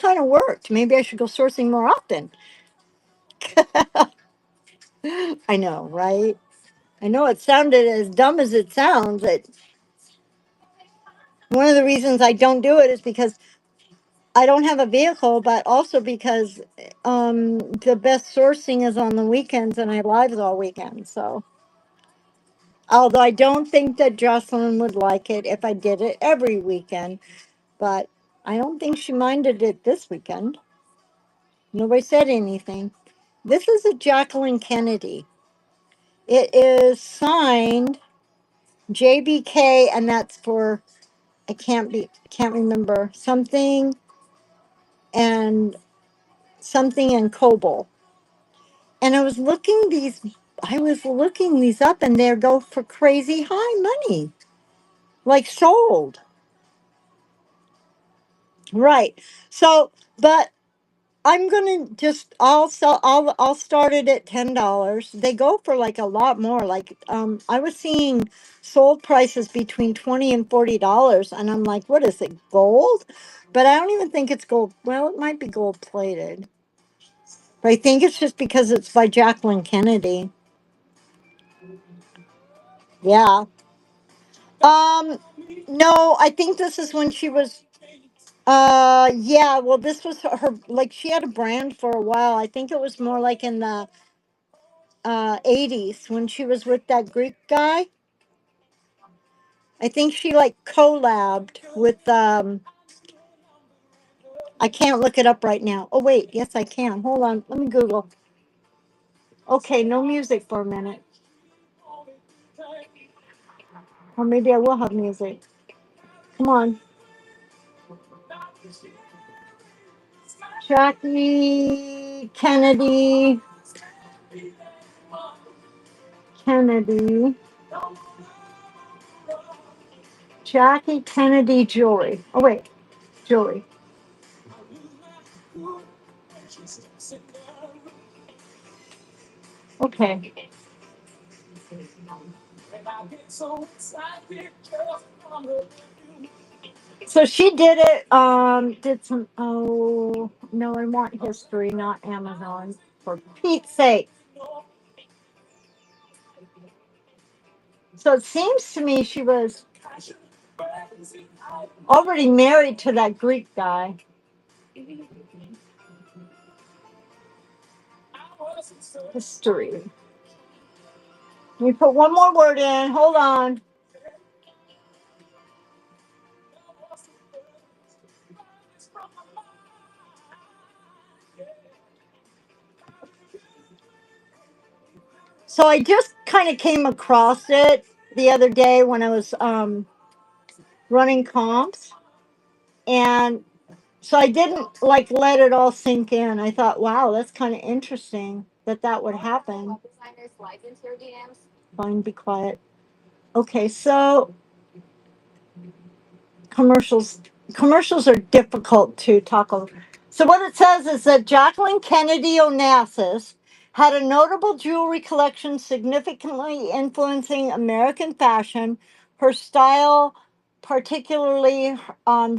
kind of worked. Maybe I should go sourcing more often. I know, right? I know it sounded as dumb as it sounds. That one of the reasons I don't do it is because I don't have a vehicle, but also because the best sourcing is on the weekends and I lives all weekend. So, although I don't think that Jocelyn would like it if I did it every weekend, but I don't think she minded it this weekend. Nobody said anything. This is a Jacqueline Kennedy. It is signed JBK, and that's for can't remember and something and Coble. And I was looking these up, and they go for crazy high money, like sold. Right. So, but I'm gonna I'll start it at $10. They go for like a lot more. Like I was seeing sold prices between $20 and $40, and I'm like, what is it, gold? But I don't even think it's gold. Well, it might be gold plated. But I think it's just because it's by Jacqueline Kennedy. Yeah. Um no, I think this is when she was yeah, well this was like she had a brand for a while. I think it was more like in the 80s when she was with that Greek guy. I think she like collabed with I can't look it up right now. Oh wait, yes I can. Hold on, let me Google. Okay, no music for a minute. Or maybe I will have music. Come on. Jackie Kennedy, Jackie Kennedy jewelry. Oh wait, jewelry. Okay. So she did it, did some, oh, no, I want history, not Amazon, for Pete's sake. So it seems to me she was already married to that Greek guy. History. Let me put one more word in. Hold on. So I just kind of came across it the other day when I was running comps. And so I didn't like let it all sink in. I thought, wow, that's kind of interesting that that would happen. Fine, be quiet. Okay, so commercials commercials are difficult to talk over. So what it says is that Jacqueline Kennedy Onassis had a notable jewelry collection significantly influencing American fashion. Her style, particularly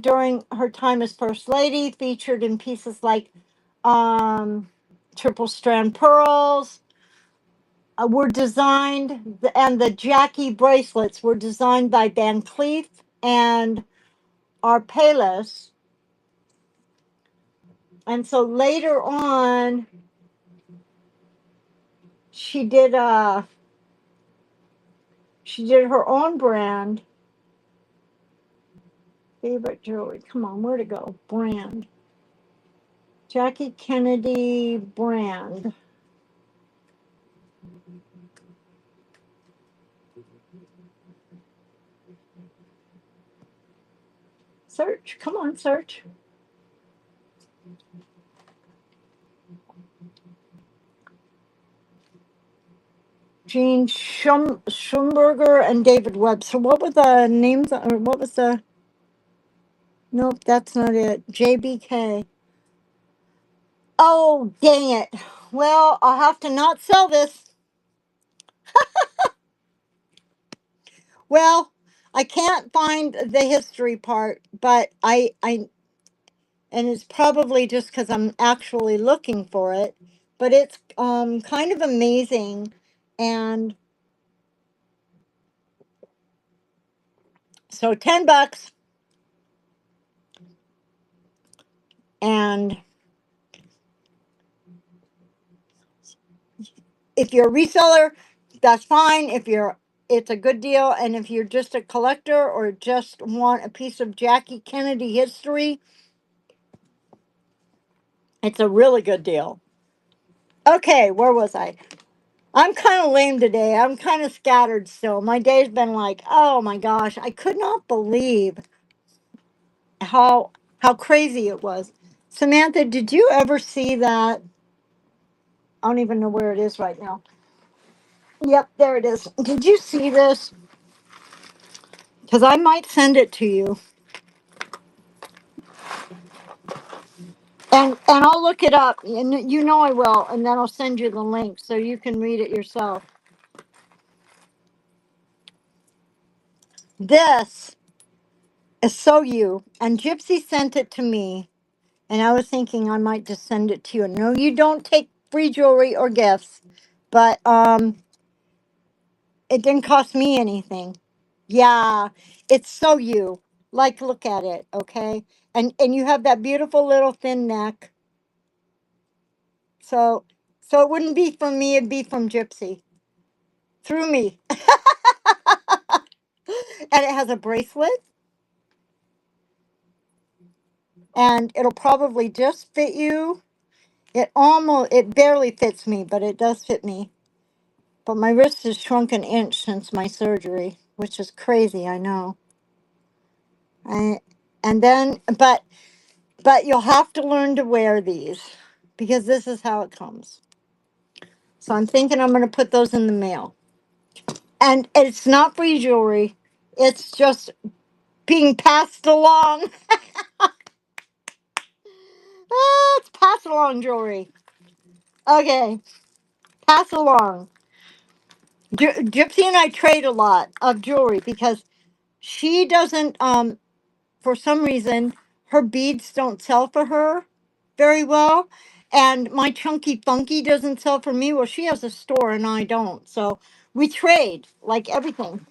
during her time as First Lady, featured in pieces like um, triple strand pearls, were designed, and the Jackie bracelets were designed by Van Cleef and Arpelis. And so later on, she did she did her own brand. Favorite jewelry. Come on, where to go? Brand. Jackie Kennedy brand. Search. Come on, search. Gene Schumberger and David Webb. So what were the names, or what was the? Nope, that's not it. JBK. Oh, dang it. Well, I'll have to not sell this. Well, I can't find the history part, but I and it's probably just because I'm actually looking for it, but it's kind of amazing. And so $10, and if you're a reseller, that's fine. If you're, it's a good deal. And if you're just a collector or just want a piece of Jackie Kennedy history, it's a really good deal. Okay, where was I? I'm kind of lame today. I'm kind of scattered still. My day's been like, oh my gosh, I could not believe how crazy it was. Samantha, did you ever see that? I don't even know where it is right now. Yep, there it is. Did you see this? Because I might send it to you, and I'll look it up, and you know I will, and then I'll send you the link so you can read it yourself. This is so you, and Gypsy sent it to me, and I was thinking I might just send it to you. No, you don't take free jewelry or gifts, but it didn't cost me anything. Yeah, it's so you. Like, look at it, okay? And you have that beautiful little thin neck. So it wouldn't be from me, it'd be from Gypsy. Through me. And it has a bracelet, and it'll probably just fit you. It barely fits me, but it does fit me. But my wrist has shrunk an inch since my surgery, which is crazy, I know. I and then but you'll have to learn to wear these because this is how it comes. So I'm thinking I'm going to put those in the mail. And it's not free jewelry. It's just being passed along. Ah, it's pass along jewelry. Okay, pass along. Gypsy and I trade a lot of jewelry because she doesn't for some reason her beads don't sell for her very well, and my chunky funky doesn't sell for me. Well, she has a store and I don't, so we trade like everything.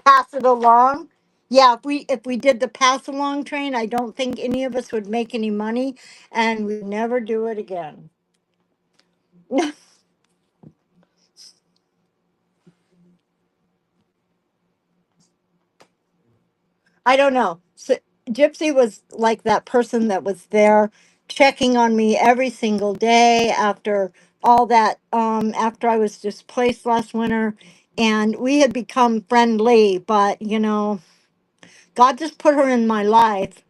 Pass it along. Yeah, if we did the pass along train, I don't think any of us would make any money, and we'd never do it again. I don't know. So, Gypsy was like that person that was there checking on me every single day after all that, after I was displaced last winter. And we had become friendly, but God just put her in my life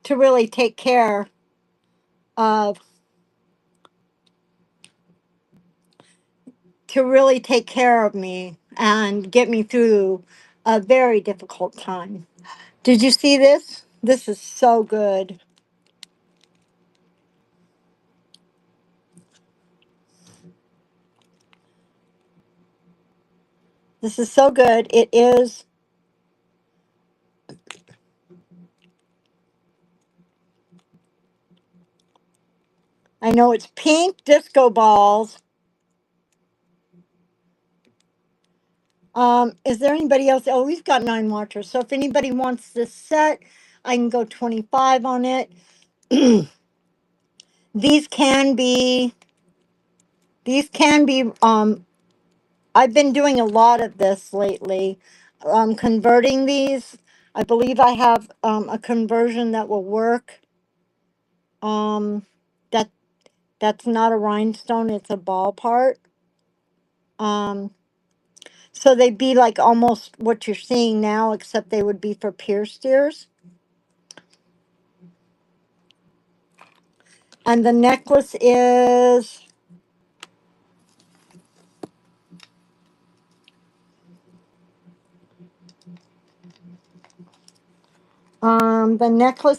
to really take care of, me and get me through a very difficult time. Did you see this? This is so good. This is so good. It is. I know it's pink disco balls. Is there anybody else? Oh, we've got 9 watchers. So if anybody wants this set, I can go 25 on it. These can be, I've been doing a lot of this lately. Converting these. I believe I have a conversion that will work. Um, that that's not a rhinestone, it's a ball part. Um, so they'd be like almost what you're seeing now, except they would be for pierced ears. And the necklace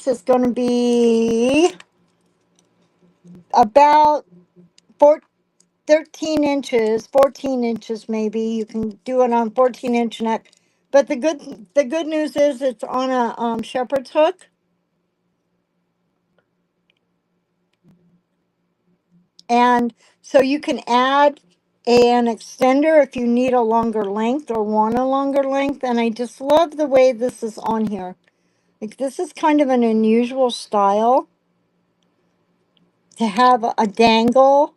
is going to be about 4, 13 inches, 14 inches maybe. You can do it on 14-inch neck. But the good news is it's on a shepherd's hook. And so you can add an extender if you need a longer length or want a longer length. And I just love the way this is on here. Like, this is kind of an unusual style to have a dangle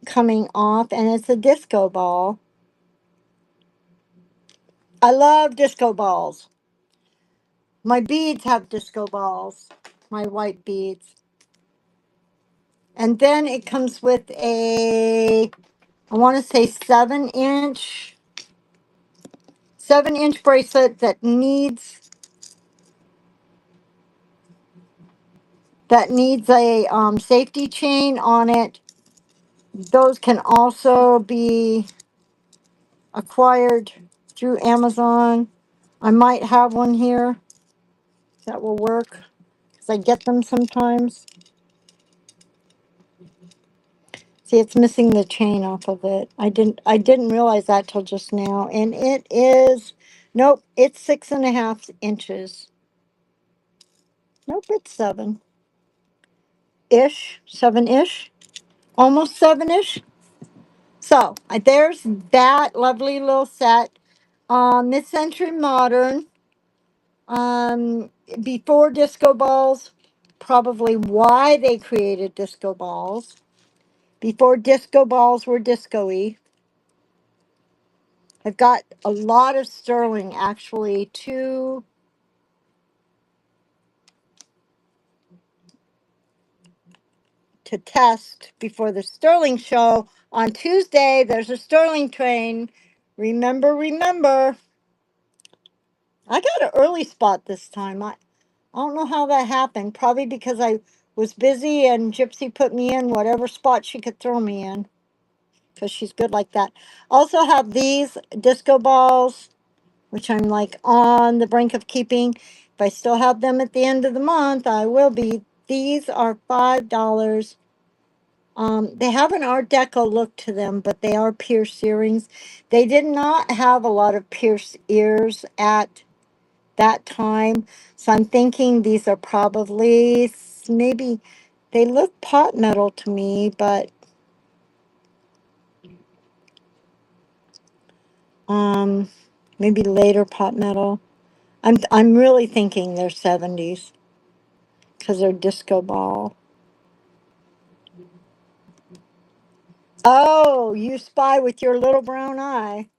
coming off, and it's a disco ball. I love disco balls. My beads have disco balls, my white beads. And then it comes with a, I want to say 7-inch bracelet that needs a safety chain on it. Those can also be acquired through Amazon. I might have one here that will work because I get them sometimes. See, it's missing the chain off of it. I didn't realize that till just now. And it is, nope, it's 6.5 inches. Nope, it's 7-ish, almost 7-ish. So there's that lovely little set. Mid-century modern. Um, Before disco balls, probably why they created disco balls. Before disco balls were disco-y. I've got a lot of sterling actually to test before the sterling show on Tuesday. There's a sterling train. Remember. I got an early spot this time. I don't know how that happened. Probably because I was busy and Gypsy put me in whatever spot she could throw me in because she's good like that. Also have these disco balls, which I'm like on the brink of keeping. If I still have them at the end of the month, I will be. These are $5. They have an Art Deco look to them, but they are pierced earrings. They did not have a lot of pierced ears at that time. So I'm thinking these are probably maybe they look pot metal to me, but um maybe later pot metal. I'm really thinking they're 70s because they're disco ball. Oh, you spy with your little brown eye.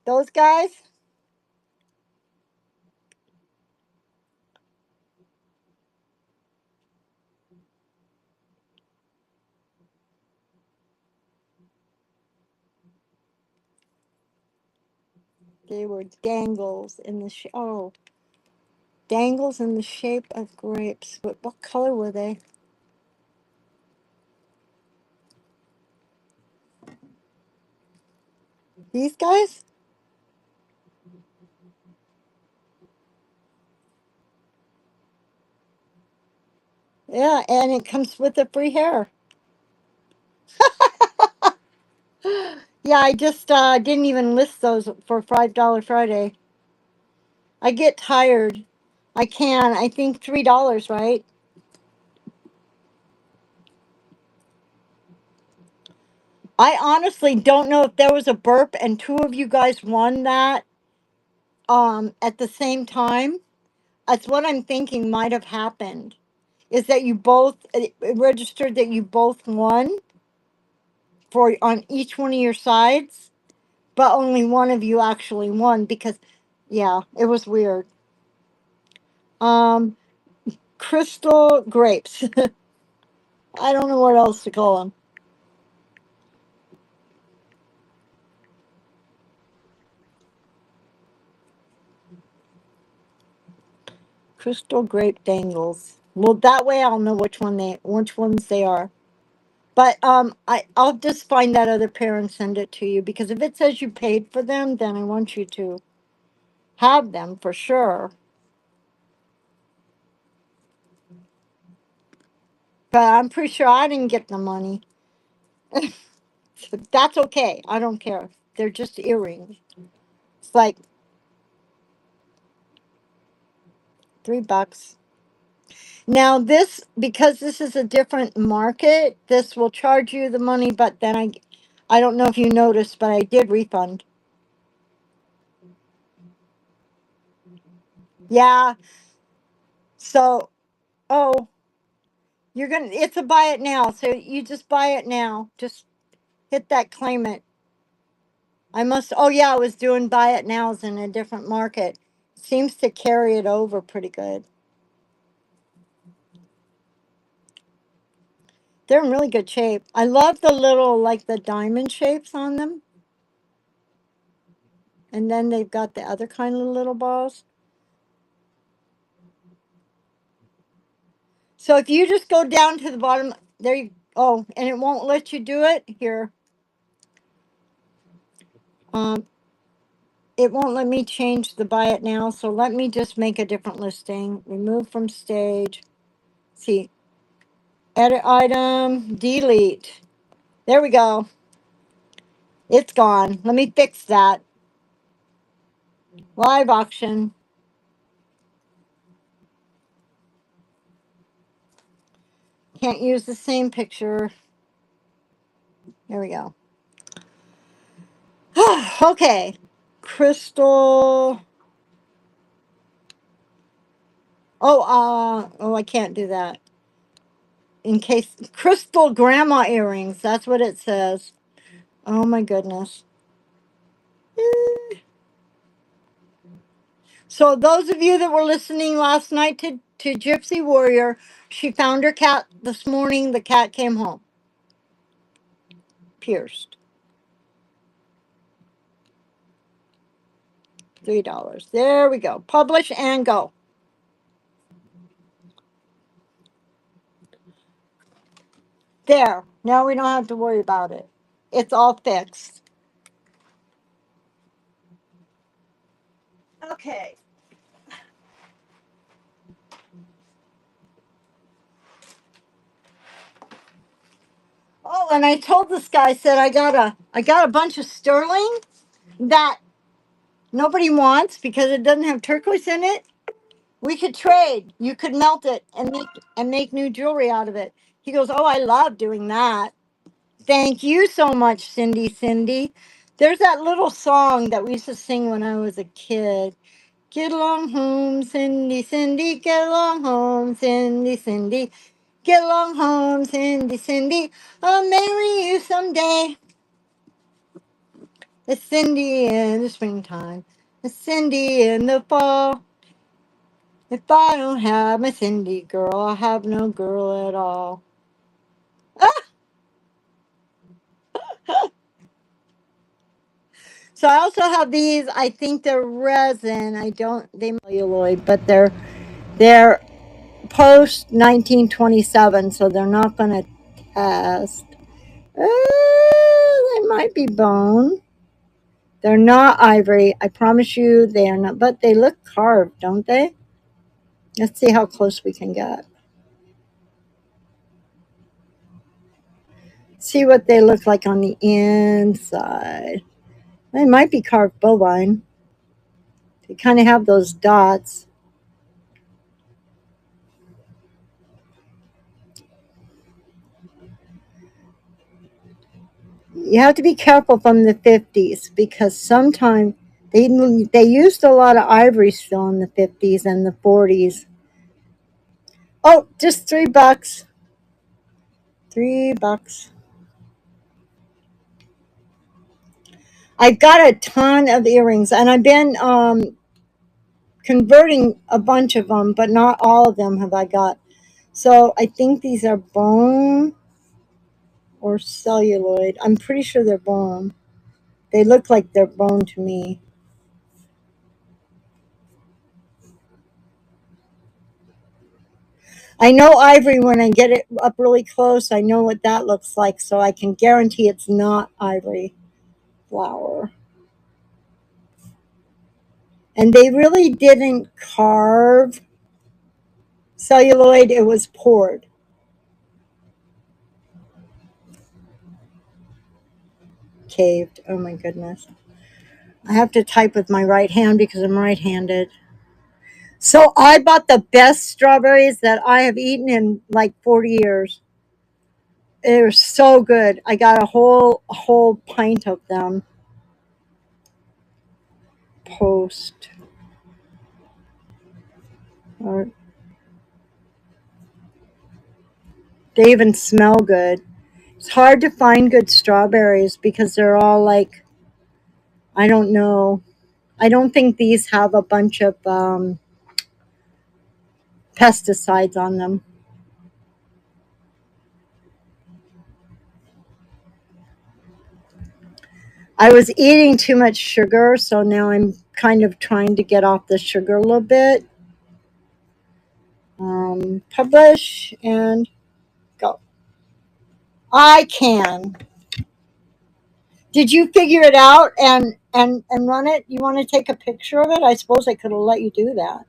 Those guys, they were dangles in the shape of grapes. What color were they? These guys? Yeah, and it comes with the free hair. Yeah, I just didn't even list those for $5 Friday. I get tired. I think $3, right? I honestly don't know if there was a burp and two of you guys won that at the same time. That's what I'm thinking might have happened. Is that you both it registered that you both won for on each one of your sides, but only one of you actually won because yeah, it was weird. Um Crystal grapes. I don't know what else to call them. Crystal grape dangles. Well, that way I'll know which ones they are. But I'll just find that other pair and send it to you because if it says you paid for them, then I want you to have them for sure. But I'm pretty sure I didn't get the money. But that's okay. I don't care. They're just earrings. It's like $3. Now this, because this is a different market, this will charge you the money, but then I don't know if you noticed, but I did refund. Yeah. So, oh, it's a buy it now. So you just buy it now. Just hit that claim it. Oh yeah, I was doing buy it nows in a different market. Seems to carry it over pretty good. They're in really good shape. I love the little, like the diamond shapes on them. And then they've got the other kind of little balls. So if you just go down to the bottom, there you, oh, and it won't let you do it here. Um, it won't let me change the buy it now. So let me just make a different listing. Remove from stage. See, edit item, delete. There we go. It's gone. Let me fix that. Live auction. Can't use the same picture. There we go. Okay. Crystal. Oh, I can't do that. In case crystal grandma earrings. That's what it says. Oh my goodness. So those of you that were listening last night to Gypsy Warrior, she found her cat this morning. The cat came home. Pierced. $3. There we go. Publish and go. There. Now we don't have to worry about it. It's all fixed. Okay. Oh, and I told this guy, I said I got a bunch of sterling that nobody wants because it doesn't have turquoise in it. We could trade. You could melt it and make new jewelry out of it. He goes, "Oh, I love doing that." Thank you so much, Cindy. Cindy. There's that little song that we used to sing when I was a kid. Get along home, Cindy, Cindy. Get along home, Cindy, Cindy. Get along home, Cindy, Cindy. I'll marry you someday. It's Cindy in the springtime. It's Cindy in the fall. If I don't have my Cindy girl, I have no girl at all. So I also have these. I think they're resin. I don't. They celluloid, but they're post 1927, so they're not going to test. They might be bone. They're not ivory. I promise you, they are not. But they look carved, don't they? Let's see how close we can get. See what they look like on the inside. They might be carved bovine. They kind of have those dots. You have to be careful from the 50s because sometimes they used a lot of ivory still in the 50s and the 40s. Oh, just $3. $3. I've got a ton of earrings and I've been converting a bunch of them, but not all of them have I got. So I think these are bone or celluloid. I'm pretty sure they're bone. They look like they're bone to me. I know ivory when I get it up really close. I know what that looks like, so I can guarantee it's not ivory flower. And they really didn't carve celluloid, it was poured. Caved. Oh my goodness. I have to type with my right hand because I'm right handed. So I bought the best strawberries that I have eaten in like 40 years. They were so good. I got a whole pint of them. Post or they even smell good. It's hard to find good strawberries because they're all like, I don't know. I don't think these have a bunch of pesticides on them. I was eating too much sugar, so now I'm kind of trying to get off the sugar a little bit. Publish and go. I can. Did you figure it out and run it? You want to take a picture of it? I suppose I could have let you do that.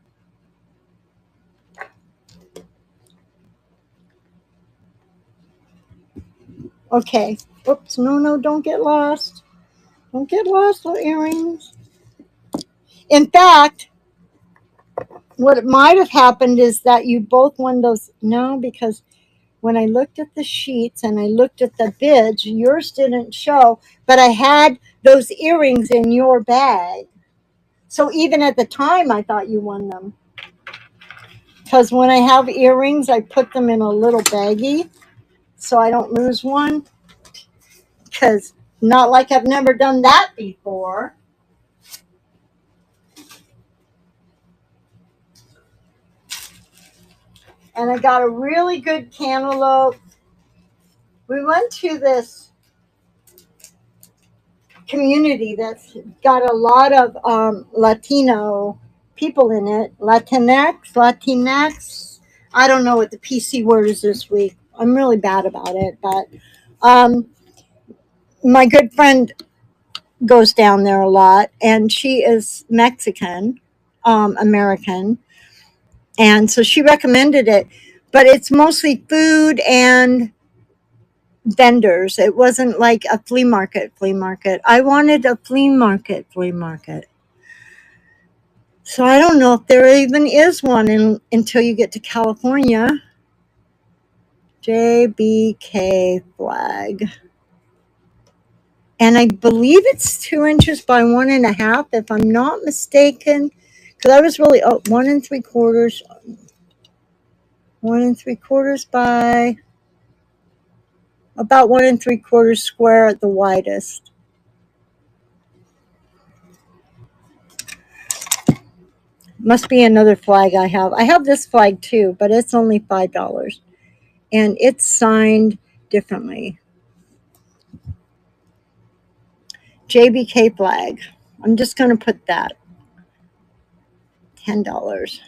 Okay. Oops. No, no, don't get lost. Don't get lost, little earrings. In fact, what might have happened is that you both won those. No, because when I looked at the sheets and I looked at the bids, yours didn't show, but I had those earrings in your bag. So even at the time, I thought you won them. Because when I have earrings, I put them in a little baggie so I don't lose one. Because not like I've never done that before. And I got a really good cantaloupe. We went to this community that's got a lot of Latino people in it. Latinx. I don't know what the PC word is this week. I'm really bad about it, but um, my good friend goes down there a lot, and she is Mexican, American, and so she recommended it. But it's mostly food and vendors. It wasn't like a flea market. Flea market. I wanted a flea market. Flea market. So I don't know if there even is one until you get to California. JBK flag. And I believe it's 2 inches by 1.5, if I'm not mistaken. Because I was really, 1 3/4, 1 3/4 by about 1 3/4 square at the widest. Must be another flag I have. I have this flag too, but it's only $5. And it's signed differently. JBK flag. I'm just going to put that. $10.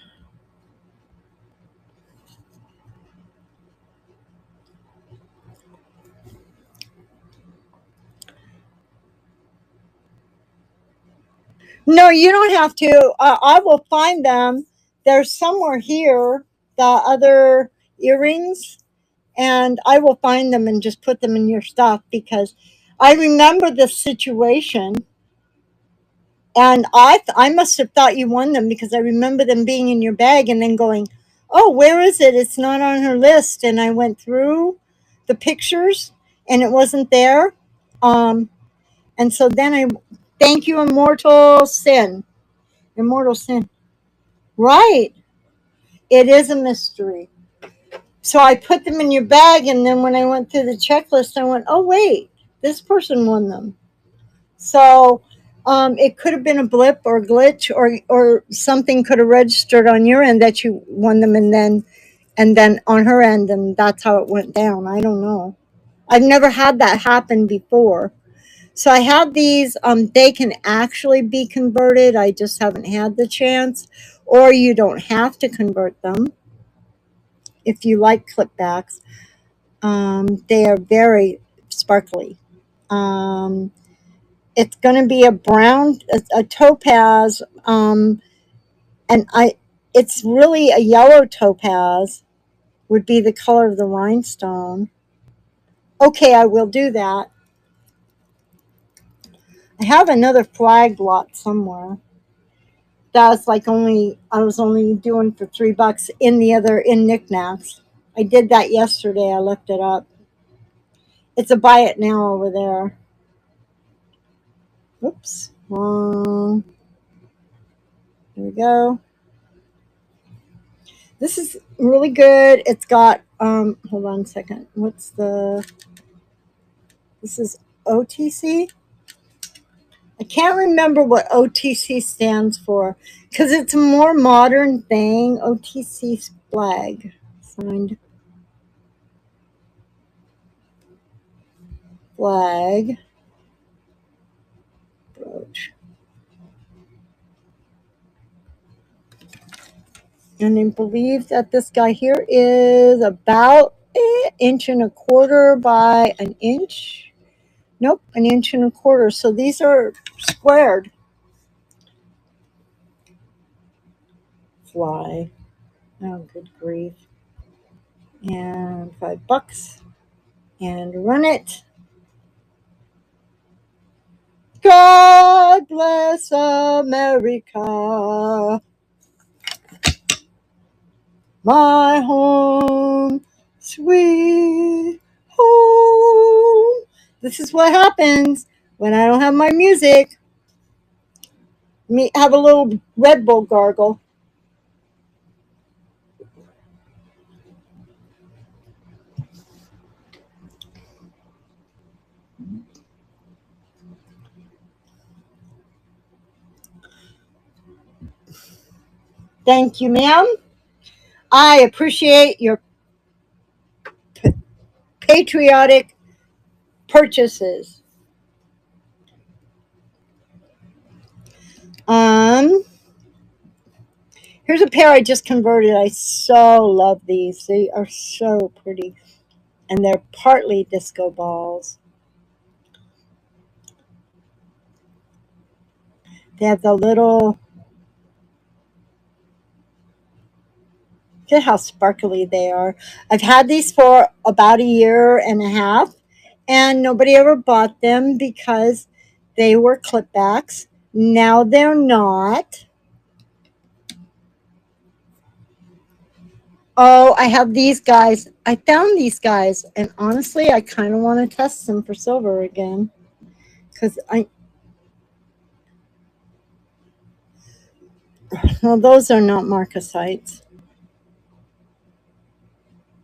No, you don't have to. I will find them. There's somewhere here, the other earrings, and I will find them and just put them in your stuff because I remember the situation. And I must have thought you won them because I remember them being in your bag and then going, oh, where is it? It's not on her list. And I went through the pictures and it wasn't there. Um, and so then thank you, Immortal Sin. Immortal Sin. Right. It is a mystery. So I put them in your bag. And then when I went through the checklist, I went, oh, wait, this person won them. So it could have been a blip or glitch, or something could have registered on your end that you won them, and then on her end, and that's how it went down. I don't know. I've never had that happen before. So I have these. They can actually be converted. I just haven't had the chance. Or you don't have to convert them if you like clipbacks. They are very sparkly. Um, it's going to be a brown, a topaz, and it's really a yellow topaz would be the color of the rhinestone. Okay, I will do that. I have another flag lot somewhere. that's like I was only doing for $3 in knickknacks. I did that yesterday. I looked it up. It's a buy it now over there. Oops. Wrong. There we go. This is really good. It's got hold on a second. This is OTC? I can't remember what OTC stands for because it's a more modern thing. OTC flag. Signed flag. Brooch. And I believe that this guy here is about an inch and a quarter by an inch. Nope, an inch and a quarter. So these are squared. Fly. Oh, good grief. And $5. And run it. God bless America. My home, sweet home. This is what happens when I don't have my music. Me have a little Red Bull gargle. Thank you, ma'am. I appreciate your patriotic purchases. Um, Here's a pair I just converted. I so love these. They are so pretty, and they're partly disco balls. They have the little. Look at how sparkly they are. I've had these for about a year and a half, and nobody ever bought them because they were clipbacks. Now they're not. Oh, I have these guys. I found these guys, and honestly, I kind of want to test them for silver again because well, those are not marcasites.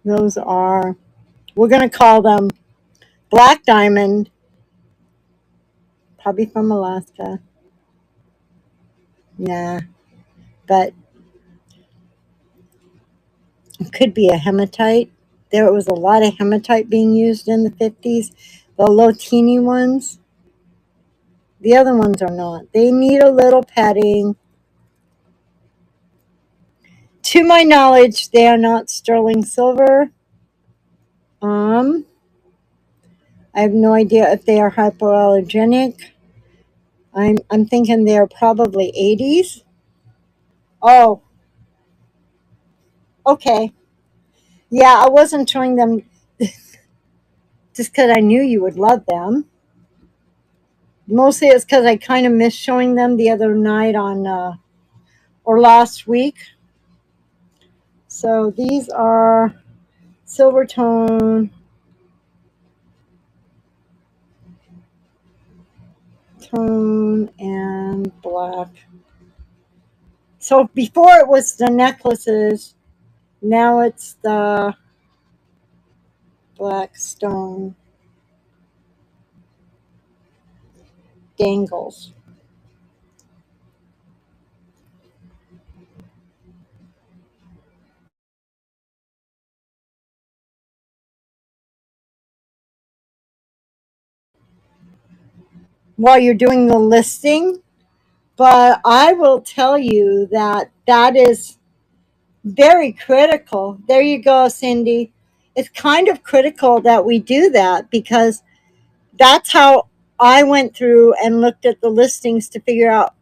Those are, we're going to call them black diamond, probably from Alaska. Nah, but it could be a hematite. There was a lot of hematite being used in the 50s. The little teeny ones, the other ones are not. They need a little petting. To my knowledge, they are not sterling silver. I have no idea if they are hypoallergenic. I'm thinking they're probably 80s. Oh, okay. Yeah, I wasn't showing them just because I knew you would love them. Mostly it's because I kind of missed showing them the other night or last week. So these are silver tone, and black. So before it was the necklaces, now it's the black stone dangles. While you're doing the listing, but I will tell you that that is very critical. There you go, Cindy. It's kind of critical that we do that because that's how I went through and looked at the listings to figure out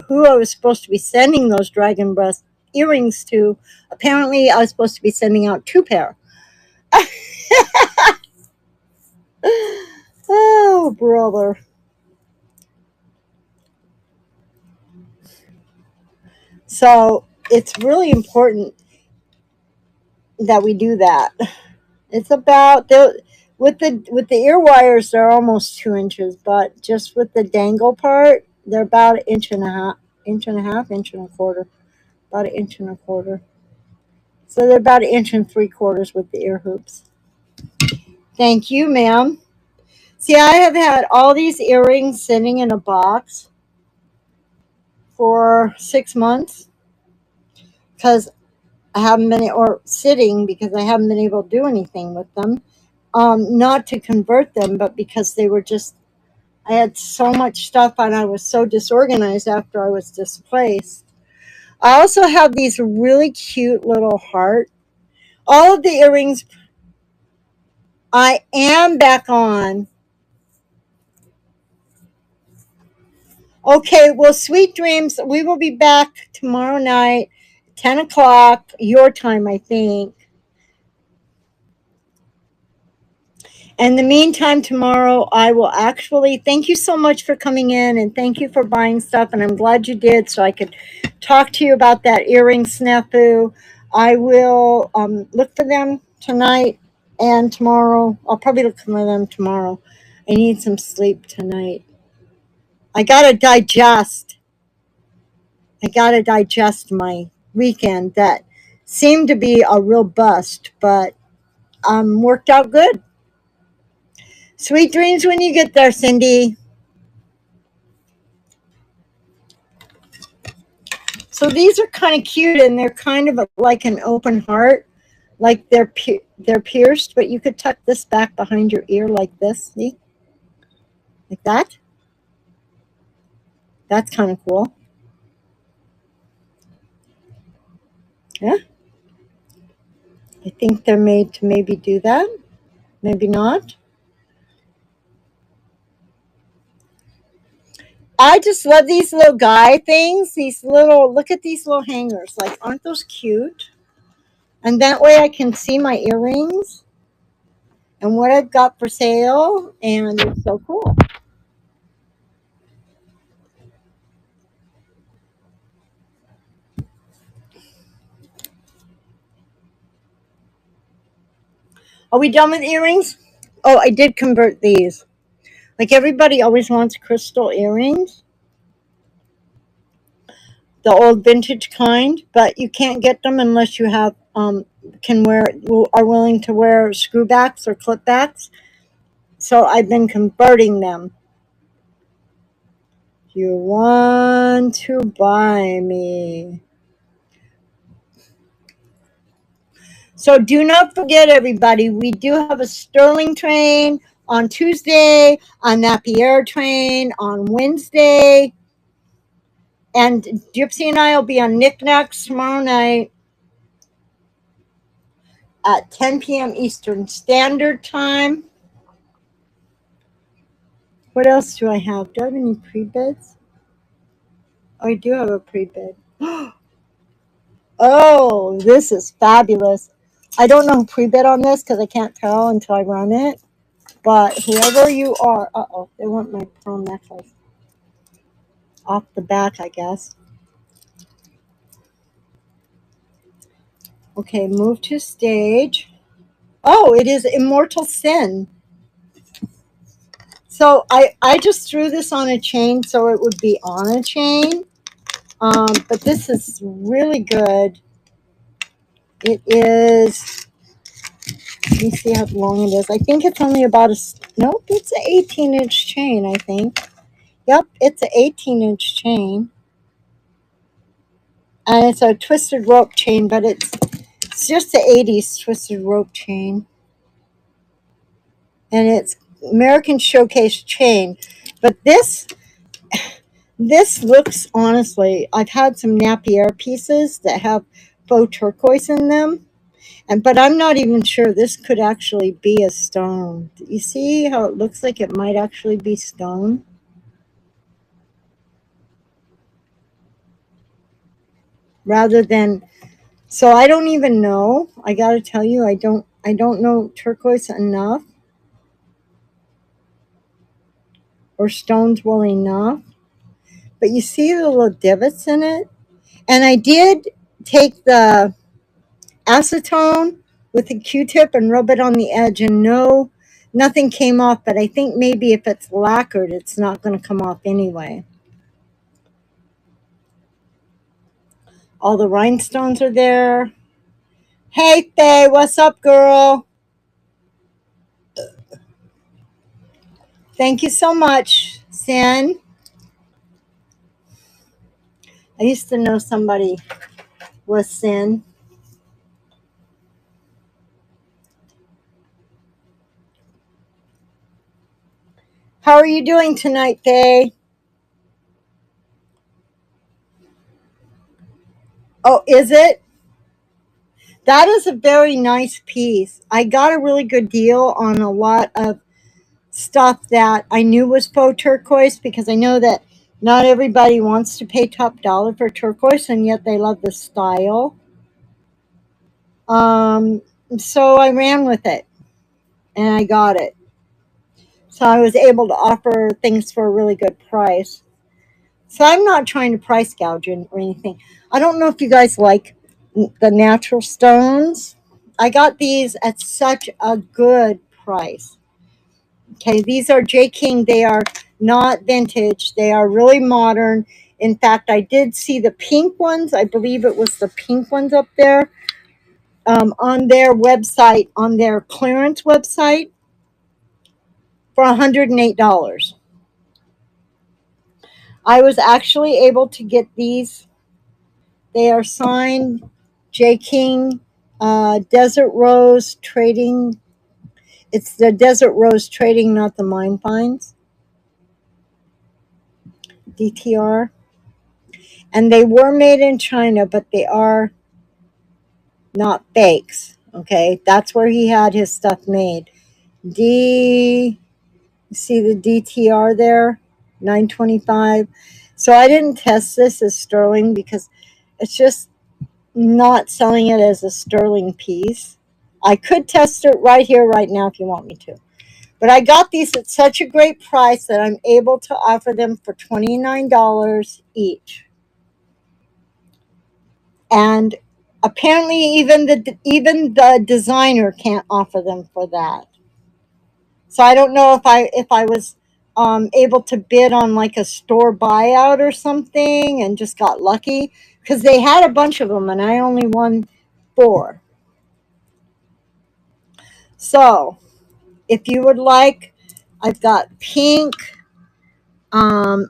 who I was supposed to be sending those dragon breast earrings to. Apparently, I was supposed to be sending out 2 pair. Oh, brother. So it's really important that we do that. It's about with the ear wires, they're almost 2 inches, but just with the dangle part, they're about an inch and a half, inch and a quarter, about an inch and a quarter. So they're about an inch and 3/4 with the ear hoops. Thank you, ma'am. See, I have had all these earrings sitting in a box for 6 months because I haven't been, or sitting because I haven't been able to do anything with them. Not to convert them, but because they were just, I had so much stuff and I was so disorganized after I was displaced. I also have these really cute little heart. All of the earrings I am back on. Okay, well, sweet dreams. We will be back tomorrow night, 10 o'clock, your time, I think. In the meantime, tomorrow I will actually thank you so much for coming in and thank you for buying stuff. And I'm glad you did so I could talk to you about that earring snafu. I will look for them tonight and tomorrow. I'll probably look for them tomorrow. I need some sleep tonight. I gotta digest. I gotta digest my weekend that seemed to be a real bust, but worked out good. Sweet dreams when you get there, Cindy. So these are kind of cute, and they're kind of like an open heart, like they're pierced. But you could tuck this back behind your ear like this, see, like that. That's kind of cool. Yeah, I think they're made to maybe do that. Maybe not. I just love these little guy things. These little, look at these little hangers. Like, aren't those cute? And that way I can see my earrings and what I've got for sale. And it's so cool. Are we done with earrings? Oh, I did convert these. Like everybody always wants crystal earrings, the old vintage kind, but you can't get them unless you have can wear are willing to wear screwbacks or clipbacks. So I've been converting them. You want to buy me? So do not forget, everybody, we do have a Sterling train on Tuesday, a Napier train on Wednesday, and Gypsy and I will be on Knickknacks tomorrow night at 10 p.m. Eastern Standard Time. What else do I have? Do I have any pre-bids? Oh, I do have a pre-bid. Oh, this is fabulous. I don't know who pre-bid on this because I can't tell until I run it. But whoever you are, uh-oh, they want my pearl necklace off the back, I guess. Okay, move to stage. Oh, it is Immortal Sin. So I just threw this on a chain so it would be on a chain. But this is really good. It is, let me see how long it is. I think it's only about nope, it's an 18-inch chain, I think. Yep, it's an 18-inch chain. And it's a twisted rope chain, but it's just the 80s twisted rope chain. And it's American Showcase chain. But this looks, honestly, I've had some Napier pieces that have faux turquoise in them. But I'm not even sure this could actually be a stone. You see how it looks like it might actually be stone? Rather than, so I don't even know. I got to tell you, I don't know turquoise enough or stones well enough. But you see the little divots in it? And I did take the acetone with a Q-tip and rub it on the edge, and no, nothing came off, but I think maybe if it's lacquered, it's not going to come off anyway. All the rhinestones are there. Hey, Faye, what's up, girl? Thank you so much, Sin. I used to know somebody was Sin. How are you doing tonight, Faye? Oh, is it? That is a very nice piece. I got a really good deal on a lot of stuff that I knew was faux turquoise, because I know that not everybody wants to pay top dollar for turquoise, and yet they love the style. Um, so I ran with it and I got it. So I was able to offer things for a really good price. So I'm not trying to price gouge or anything. I don't know if you guys like the natural stones. I got these at such a good price. Okay, these are J. King. They are not vintage. They are really modern. In fact, I did see the pink ones. I believe it was the pink ones up there, on their website, on their clearance website, for $108. I was actually able to get these. They are signed J. King, Desert Rose Trading. It's the Desert Rose Trading, not the Mine Finds. DTR. And they were made in China, but they are not fakes. Okay, that's where he had his stuff made. See the DTR there, 925. So I didn't test this as sterling because it's just not selling it as a sterling piece. I could test it right here, right now, if you want me to. But I got these at such a great price that I'm able to offer them for $29 each. And apparently even the designer can't offer them for that. So I don't know if I was able to bid on like a store buyout or something and just got lucky, because they had a bunch of them and I only won 4. So if you would like, I've got pink, um,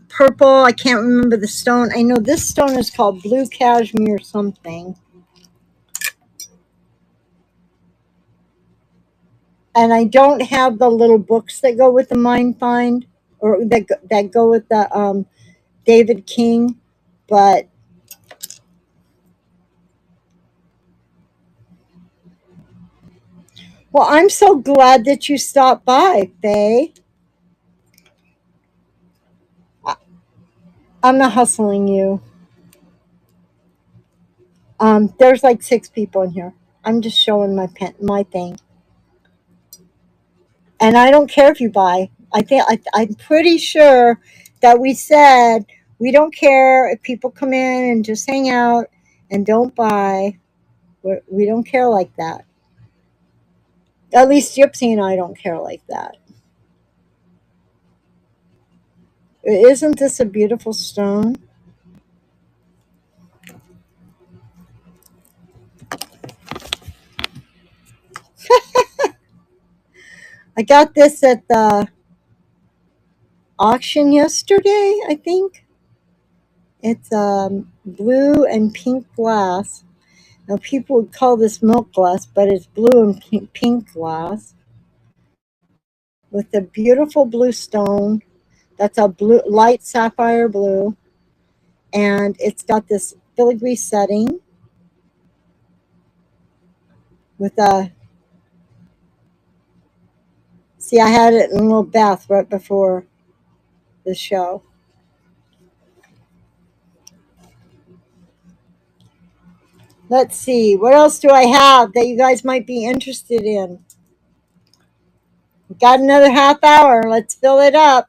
purple. I can't remember the stone. I know this stone is called blue cashmere something. And I don't have the little books that go with the Mine Find, or that go with the David King, but well, I'm so glad that you stopped by, Faye. I- I'm not hustling you. There's like 6 people in here. I'm just showing my thing, and I don't care if you buy. I'm pretty sure that we said we don't care if people come in and just hang out and don't buy. We don't care like that. At least Gypsy and I don't care like that. Isn't this a beautiful stone? I got this at the auction yesterday, I think. It's blue and pink glass. Now, people would call this milk glass, but it's blue and pink glass with a beautiful blue stone. That's a blue, light sapphire blue, and it's got this filigree setting with a. See, I had it in a little bath right before the show. Let's see, what else do I have that you guys might be interested in? Got another half hour. Let's fill it up.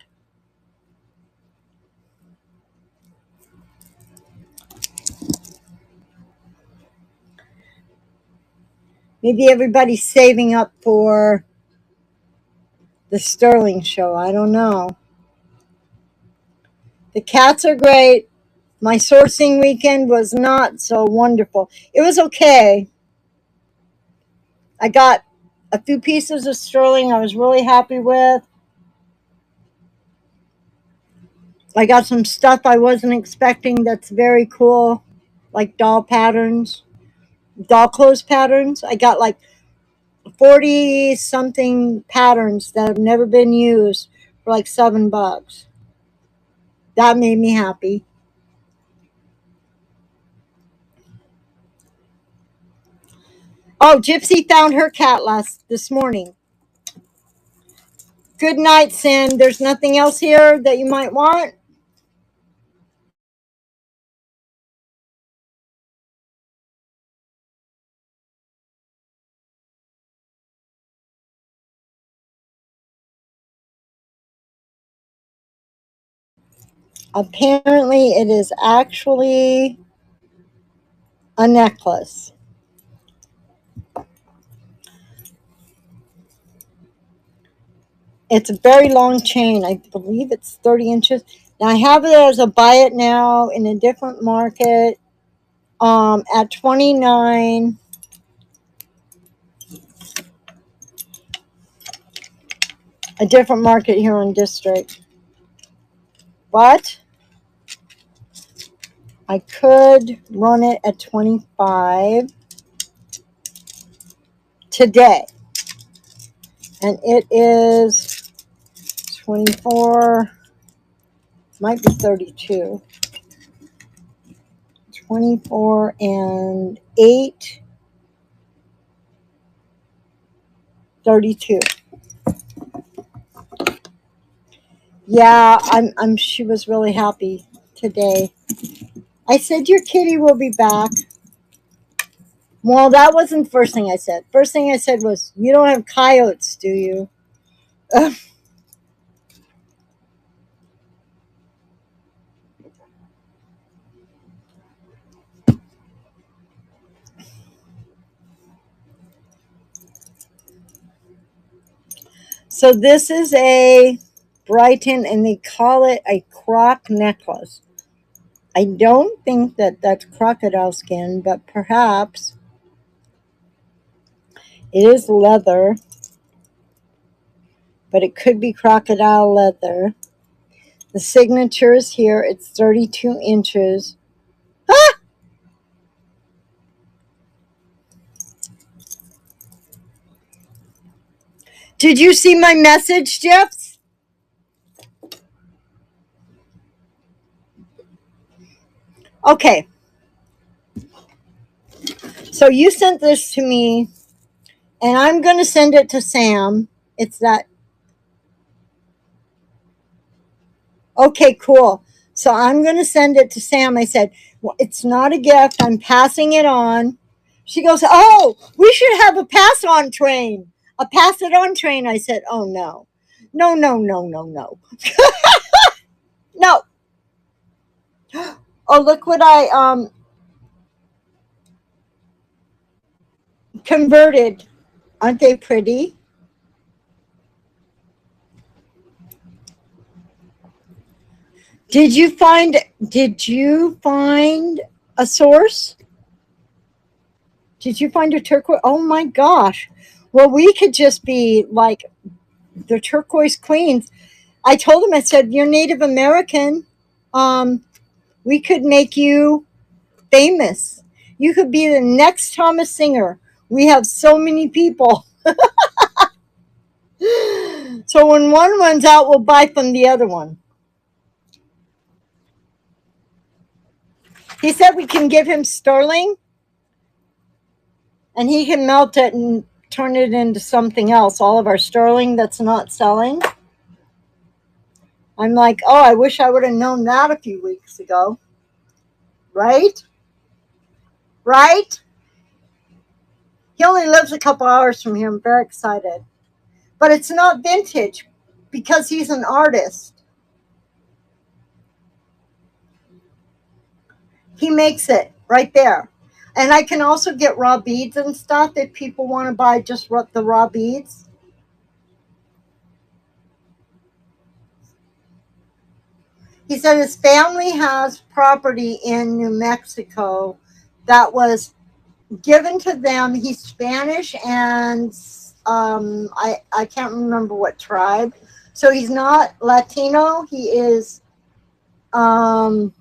Maybe everybody's saving up for the sterling show. I don't know. The cats are great. My sourcing weekend was not so wonderful. It was okay. I got a few pieces of sterling I was really happy with. I got some stuff I wasn't expecting that's very cool, like doll patterns, doll clothes patterns. I got like 40 something patterns that have never been used for like $7. That made me happy. Oh, Gypsy found her cat this morning. Good night, Sin. There's nothing else here that you might want. Apparently, it is actually a necklace. It's a very long chain. I believe it's 30 inches. Now, I have it as a buy it now in a different market at 29. A different market here in District. But I could run it at 25 today. And it is 24, might be 32. 24 and 8, 32. Yeah, she was really happy today. I said your kitty will be back. Well, that wasn't the first thing I said. First thing I said was, you don't have coyotes, do you? So this is a Brighton, and they call it a croc necklace. I don't think that that's crocodile skin, but perhaps it is leather, but it could be crocodile leather. The signature is here. It's 32 inches. Ah! Did you see my message, Jeff? Okay. So you sent this to me, and I'm going to send it to Sam. It's that. Okay, cool. So I'm going to send it to Sam. I said, well, it's not a gift. I'm passing it on. She goes, oh, we should have a pass on train. A pass it on train. I said, oh, no. No, no, no, no, no. No. Oh, look what I converted. Aren't they pretty? Did you find a source? Did you find a turquoise? Oh my gosh. Well, we could just be like the turquoise queens. I told him, I said, you're Native American. Um, we could make you famous. You could be the next Thomas Singer. We have so many people. So when one runs out, we'll buy from the other one. He said we can give him sterling and he can melt it and turn it into something else. All of our sterling that's not selling. I'm like, oh, I wish I would have known that a few weeks ago. Right? Right? He only lives a couple hours from here. I'm very excited. But it's not vintage because he's an artist. He makes it right there. And I can also get raw beads and stuff if people want to buy just the raw beads. He said his family has property in New Mexico that was given to them. He's Spanish and I can't remember what tribe. So he's not Latino. He is um,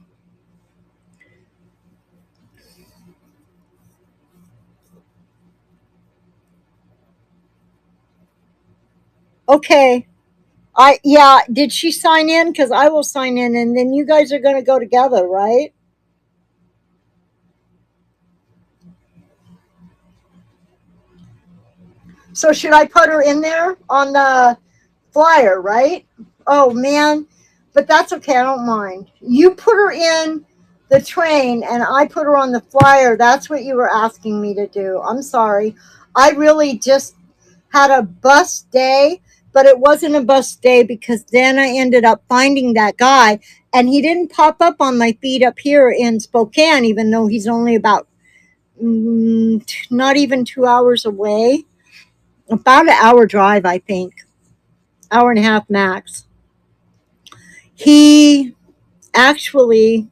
okay. Yeah. Did she sign in? Because I will sign in, and then you guys are going to go together, right? So should I put her in there on the flyer, right? Oh man, but that's okay. I don't mind. You put her in the train and I put her on the flyer. That's what you were asking me to do. I'm sorry. I really just had a bus day, but it wasn't a bus day because then I ended up finding that guy and he didn't pop up on my feed up here in Spokane, even though he's only about not even 2 hours away. About an hour drive, I think. Hour and a half max. He actually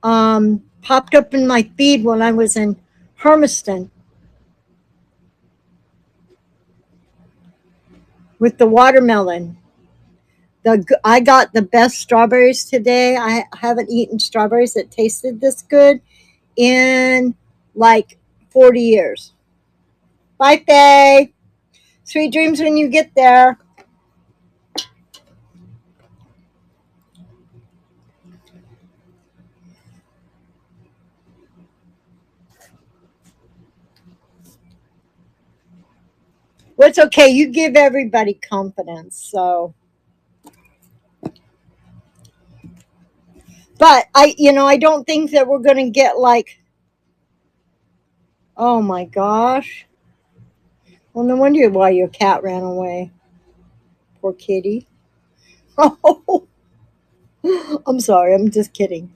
popped up in my feed when I was in Hermiston with the watermelon. I got the best strawberries today. I haven't eaten strawberries that tasted this good in like 40 years. Bye, Faye. Sweet dreams when you get there. Well, it's okay. You give everybody confidence. So, but I don't think that we're going to get like, oh my gosh. Well, no wonder why your cat ran away. Poor kitty. Oh, I'm sorry. I'm just kidding.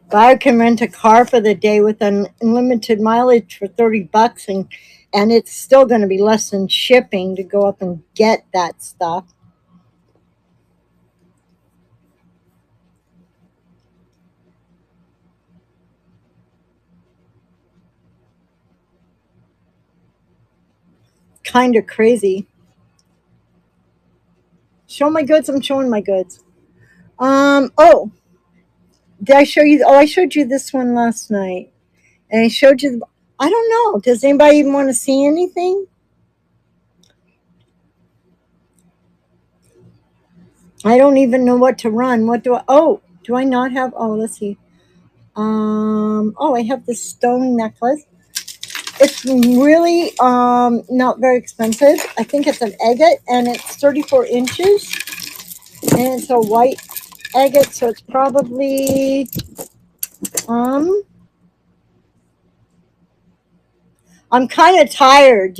Buyer can rent a car for the day with unlimited mileage for $30, and it's still going to be less than shipping to go up and get that stuff. Kind of crazy. Show my goods. I'm showing my goods. Oh, did I show you? Oh, I showed you this one last night, and I showed you. I don't know. Does anybody even want to see anything? I don't even know what to run. What do I? Oh, do I not have? Oh, let's see. Oh, I have this stone necklace. It's really not very expensive. I think it's an agate and it's 34 inches and it's a white agate, so it's probably um I'm kind of tired.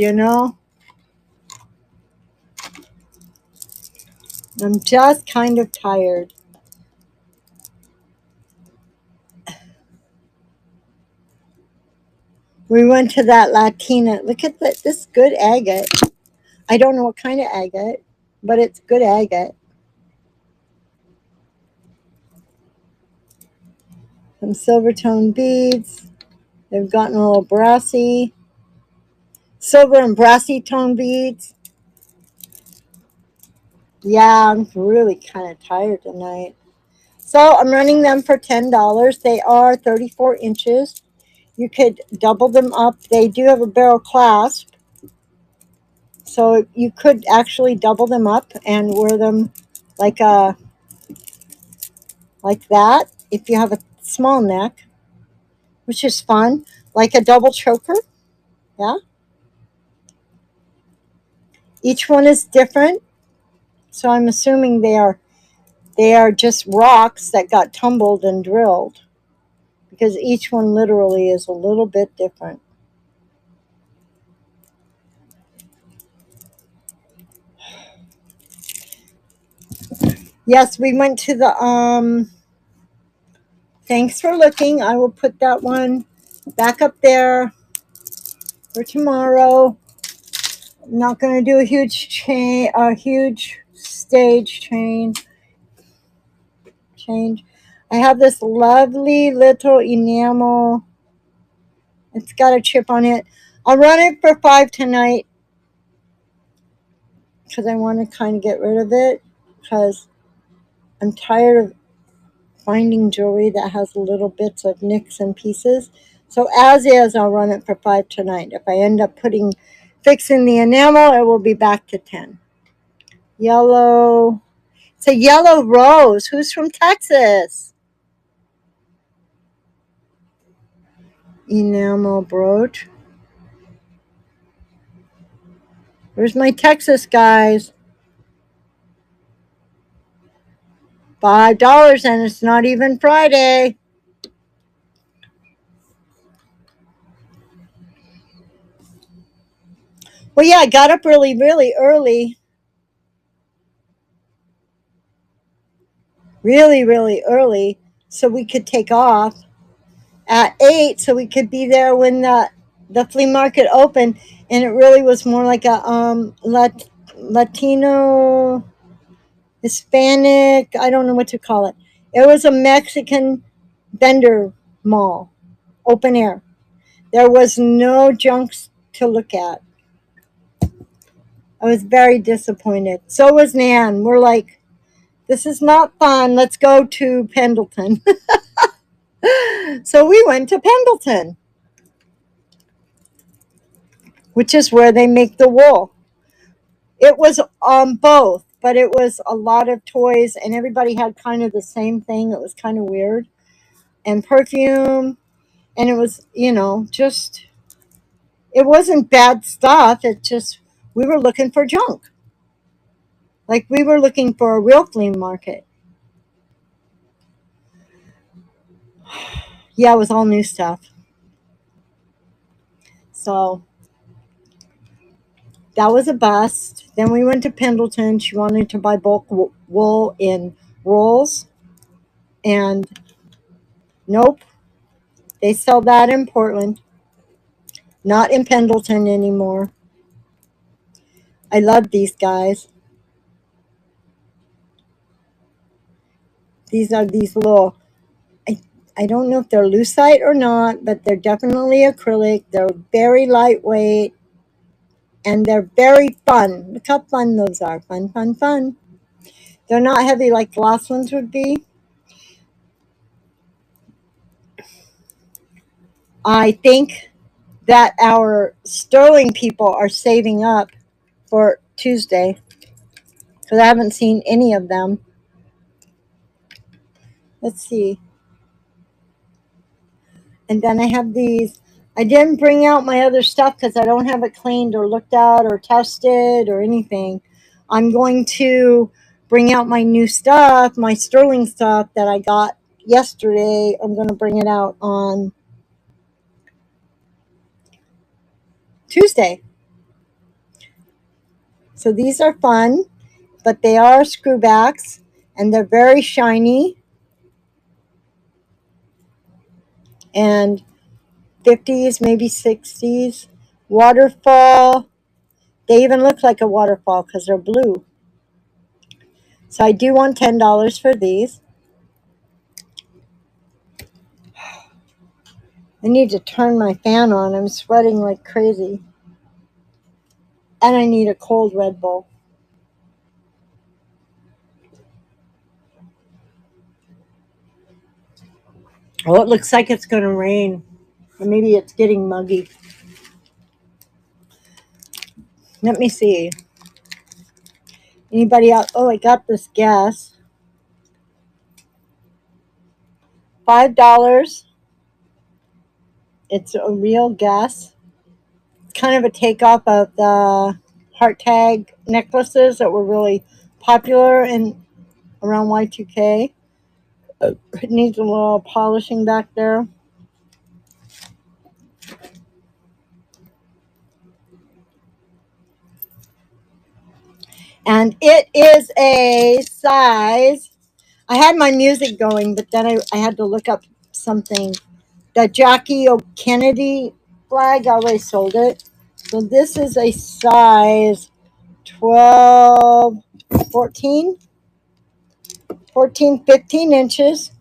I'm just kind of tired. We went to that Latina. Look at this good agate. I don't know what kind of agate, but it's good agate. Some silver tone beads. They've gotten a little brassy. Silver and brassy tone beads. Yeah, I'm really kind of tired tonight. So I'm running them for $10. They are 34 inches. You could double them up. They do have a barrel clasp. So you could actually double them up and wear them like like that if you have a small neck, which is fun. Like a double choker. Yeah. Each one is different. So I'm assuming they are just rocks that got tumbled and drilled because each one literally is a little bit different. Yes, we went to the thanks for looking. I will put that one back up there for tomorrow. I'm not going to do a huge stage change. I have this lovely little enamel. It's got a chip on it. I'll run it for 5 tonight because I want to kind of get rid of it because I'm tired of finding jewelry that has little bits of nicks and pieces. So as is, I'll run it for 5 tonight. If I end up fixing the enamel, it will be back to 10. Yellow. It's a yellow rose. Who's from Texas? Enamel brooch. Where's my Texas guys? $5 and it's not even Friday. Well, yeah, I got up really, really early. Really, really early so we could take off at 8 so we could be there when the flea market opened. And it really was more like a Latino, Hispanic, I don't know what to call it. It was a Mexican vendor mall, open air. There was no junks to look at. I was very disappointed. So was Nan. We're like, this is not fun. Let's go to Pendleton. So we went to Pendleton, which is where they make the wool. It was both, but it was a lot of toys, and everybody had kind of the same thing. It was kind of weird. And perfume, and it was, just, it wasn't bad stuff. It just, we were looking for junk. Like we were looking for a real flea market. Yeah, it was all new stuff. So that was a bust. Then we went to Pendleton. She wanted to buy bulk wool in rolls. And nope, they sell that in Portland, not in Pendleton anymore. I love these guys. These are these little, I don't know if they're lucite or not, but they're definitely acrylic. They're very lightweight and they're very fun. Look how fun those are. Fun, fun, fun. They're not heavy like gloss ones would be. I think that our sterling people are saving up for Tuesday because I haven't seen any of them. Let's see. And then I have these. I didn't bring out my other stuff because I don't have it cleaned or looked at or tested or anything. I'm going to bring out my new stuff, my sterling stuff that I got yesterday. I'm going to bring it out on Tuesday. So these are fun, but they are screwbacks and they're very shiny and 50s, maybe 60s. Waterfall. They even look like a waterfall because they're blue. So I do want $10 for these. I need to turn my fan on. I'm sweating like crazy. And I need a cold Red Bull. Oh, it looks like it's going to rain. Or maybe it's getting muggy. Let me see. Anybody out? Oh, I got this gas. $5. It's a real gas. Kind of a takeoff of the heart tag necklaces that were really popular in around Y2K. It needs a little polishing back there. And it is a size. I had my music going, but then I had to look up something. The Jackie O. Kennedy flag, I always sold it. So this is a size 12, 14, 14, 15 inches.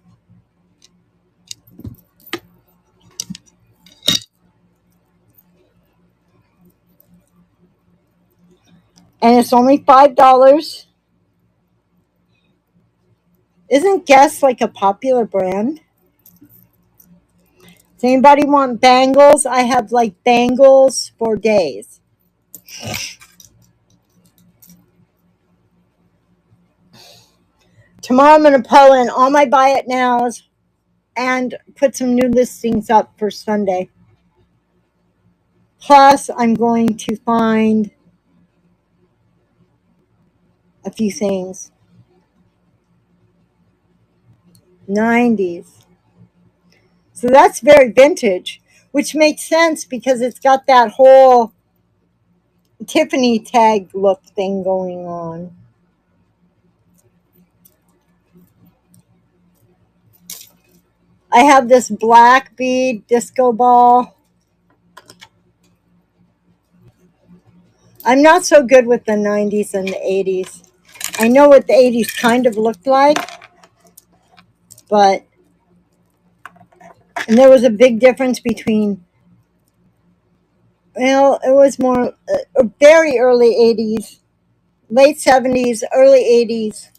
And it's only $5. Isn't Guess like a popular brand? Does anybody want bangles? I have like bangles for days. Tomorrow I'm going to pull in all my buy it nows and put some new listings up for Sunday. Plus, I'm going to find a few things. 90s. So that's very vintage, which makes sense because it's got that whole Tiffany tag look thing going on. I have this black bead disco ball. I'm not so good with the 90s and the 80s. I know what the 80s kind of looked like, but and there was a big difference between, well, it was more very early 80s, late 70s, early 80s,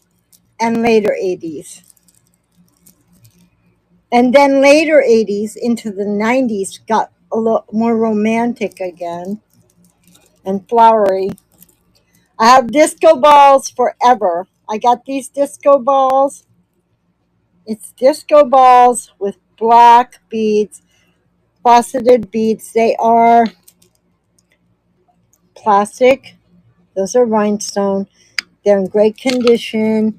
and later 80s. And then later 80s into the 90s got a lot more romantic again and flowery. I have disco balls forever. I got these disco balls. It's disco balls with black beads, faceted beads. They are plastic. Those are rhinestone. They're in great condition.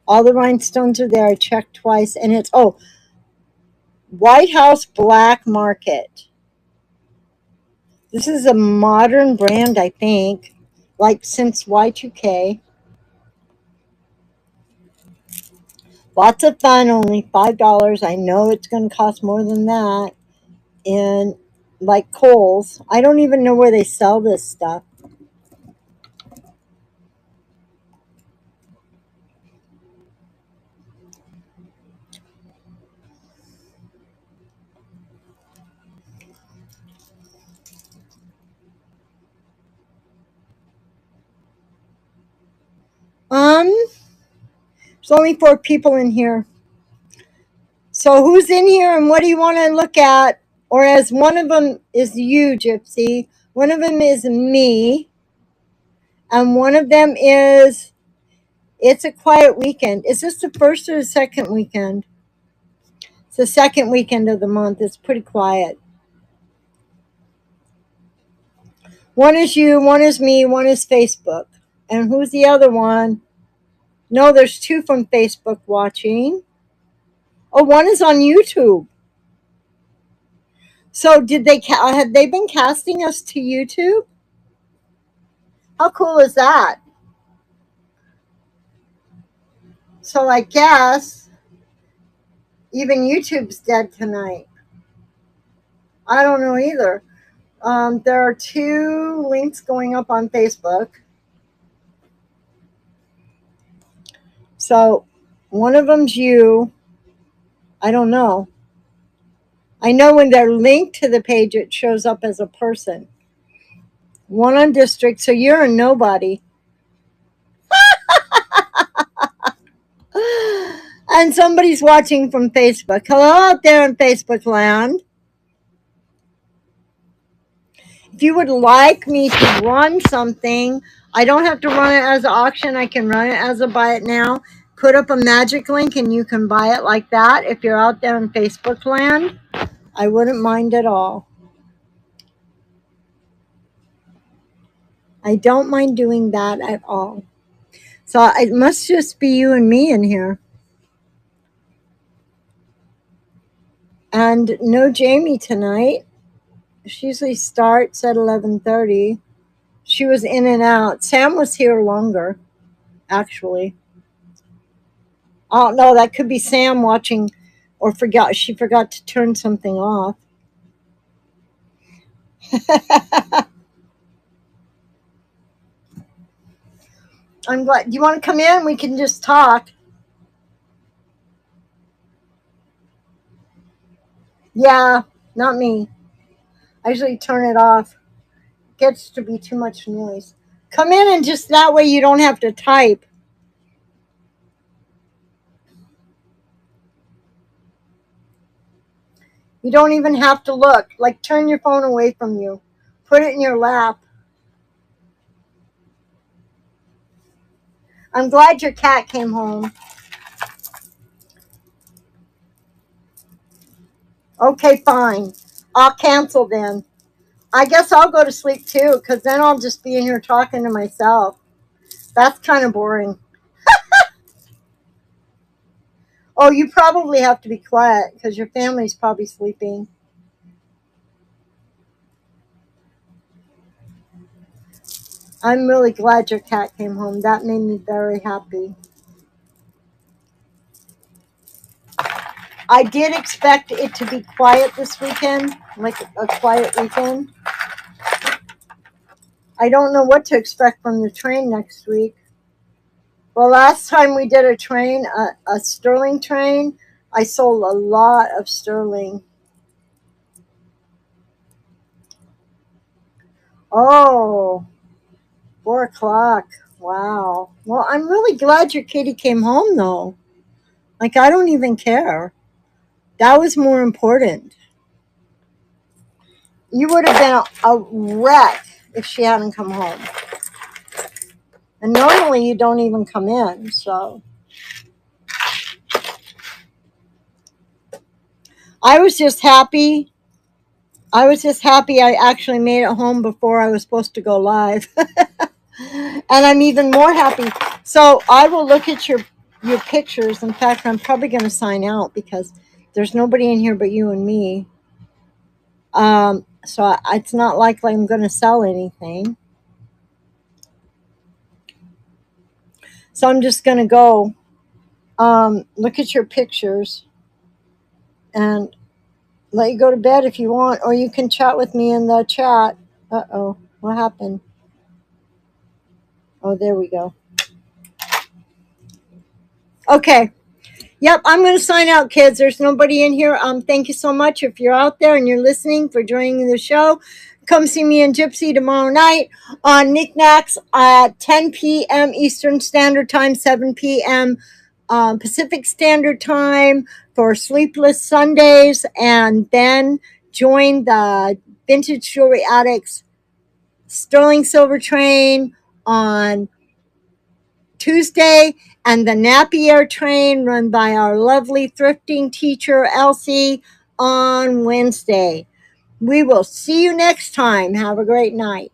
All the rhinestones are there. I checked twice. And it's, White House Black Market. This is a modern brand, I think, like since Y2K. Lots of fun, only $5. I know it's going to cost more than that. And like Kohl's, I don't even know where they sell this stuff. There's only 4 people in here. So who's in here and what do you want to look at? Or as one of them is you, Gypsy. One of them is me. And one of them is It's a Quiet Weekend. Is this the first or the second weekend? It's the second weekend of the month. It's pretty quiet. One is you, one is me, one is Facebook. And who's the other one? No, there's 2 from Facebook watching. Oh, one is on YouTube. So did they have they been casting us to YouTube? How cool is that? So I guess even YouTube's dead tonight. I don't know either. There are 2 links going up on Facebook. So one of them's you. I don't know. I know when they're linked to the page, it shows up as a person. One on district, so you're a nobody. And somebody's watching from Facebook. Hello out there in Facebook land. If you would like me to run something, I don't have to run it as an auction. I can run it as a buy it now. Put up a magic link and you can buy it like that. If you're out there in Facebook land, I wouldn't mind at all. I don't mind doing that at all. So it must just be you and me in here. And no Jamie tonight. She usually starts at 11:30. She was in and out. Sam was here longer, actually. Oh no, that could be Sam watching, or forgot she forgot to turn something off. I'm glad. Do you want to come in? We can just talk. Yeah, not me. I usually turn it off. It gets to be too much noise. Come in and just that way you don't have to type. You don't even have to look. Like turn your phone away from you. Put it in your lap. I'm glad your cat came home. Okay, fine. I'll cancel then. I guess I'll go to sleep too, because then I'll just be in here talking to myself. That's kind of boring. Oh, you probably have to be quiet because your family's probably sleeping. I'm really glad your cat came home. That made me very happy. I did expect it to be quiet this weekend, like a quiet weekend. I don't know what to expect from the train next week. Well, last time we did a train, a Sterling train, I sold a lot of Sterling. Oh, 4 o'clock. Wow. Well, I'm really glad your kitty came home, though. Like, I don't even care. That was more important. You would have been a wreck if she hadn't come home. And normally you don't even come in, so. I was just happy. I was just happy I actually made it home before I was supposed to go live. And I'm even more happy. So I will look at your pictures. In fact, I'm probably going to sign out because there's nobody in here but you and me. So it's not likely I'm going to sell anything. So I'm just going to go look at your pictures and let you go to bed if you want, or you can chat with me in the chat. Uh-oh, what happened? Oh, there we go. Okay. Yep, I'm going to sign out, kids. There's nobody in here. Thank you so much if you're out there and you're listening for joining the show. Come see me and Gypsy tomorrow night on Knickknacks at 10 p.m. Eastern Standard Time, 7 p.m. Pacific Standard Time for Sleepless Sundays, and then join the Vintage Jewelry Addicts Sterling Silver Train on Tuesday, and the Napier train run by our lovely thrifting teacher, Elsie, on Wednesday. We will see you next time. Have a great night.